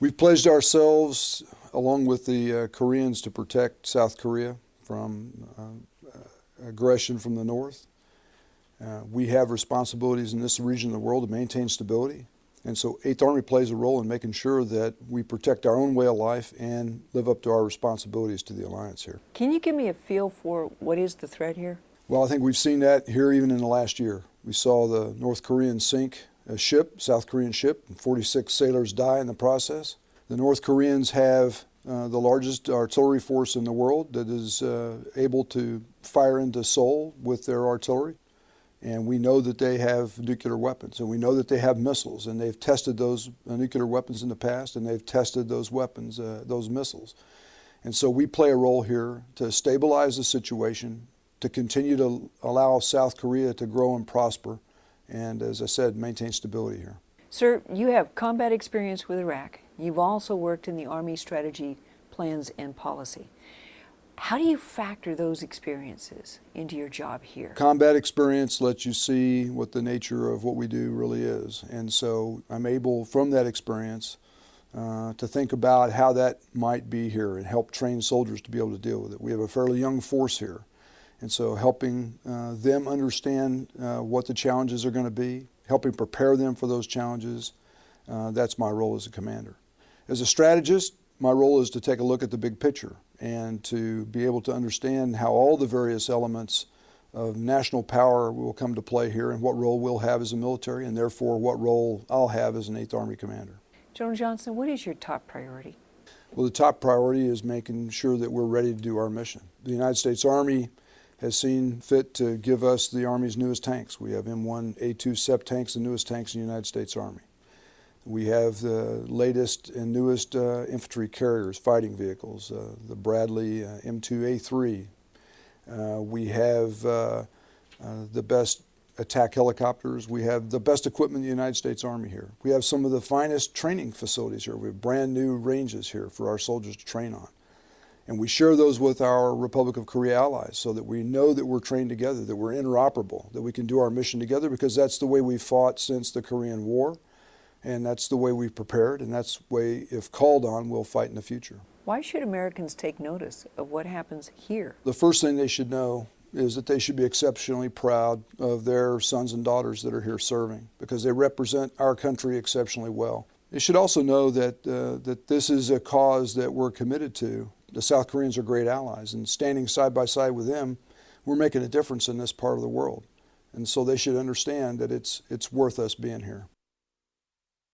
We've pledged ourselves, along with the Koreans, to protect South Korea from aggression from the north. We have responsibilities in this region of the world to maintain stability. And so 8th Army plays a role in making sure that we protect our own way of life and live up to our responsibilities to the alliance here. Can you give me a feel for what is the threat here? Well, I think we've seen that here even in the last year. We saw the North Koreans sink a ship, South Korean ship, and 46 sailors die in the process. The North Koreans have the largest artillery force in the world that is able to fire into Seoul with their artillery. And we know that they have nuclear weapons, and we know that they have missiles, and they've tested those nuclear weapons in the past, and they've tested those weapons, those missiles. And so we play a role here to stabilize the situation, to continue to allow South Korea to grow and prosper, and as I said, maintain stability here. Sir, you have combat experience with Iraq. You've also worked in the Army strategy, plans, and policy. How do you factor those experiences into your job here? Combat experience lets you see what the nature of what we do really is. And so I'm able, from that experience, to think about how that might be here and help train soldiers to be able to deal with it. We have a fairly young force here. And so helping them understand what the challenges are going to be, helping prepare them for those challenges, that's my role as a commander. As a strategist, my role is to take a look at the big picture and to be able to understand how all the various elements of national power will come to play here and what role we'll have as a military, and therefore what role I'll have as an 8th Army commander. General Johnson, what is your top priority? Well, the top priority is making sure that we're ready to do our mission. The United States Army has seen fit to give us the Army's newest tanks. We have M1A2 SEP tanks, the newest tanks in the United States Army. We have the latest and newest infantry carriers, fighting vehicles, the Bradley M2A3. We have the best attack helicopters. We have the best equipment in the United States Army here. We have some of the finest training facilities here. We have brand new ranges here for our soldiers to train on. And we share those with our Republic of Korea allies so that we know that we're trained together, that we're interoperable, that we can do our mission together, because that's the way we've fought since the Korean War. And that's the way we've prepared, and that's the way, if called on, we'll fight in the future. Why should Americans take notice of what happens here? The first thing they should know is that they should be exceptionally proud of their sons and daughters that are here serving, because they represent our country exceptionally well. They should also know that, that this is a cause that we're committed to. The South Koreans are great allies, and standing side by side with them, we're making a difference in this part of the world. And so they should understand that it's worth us being here.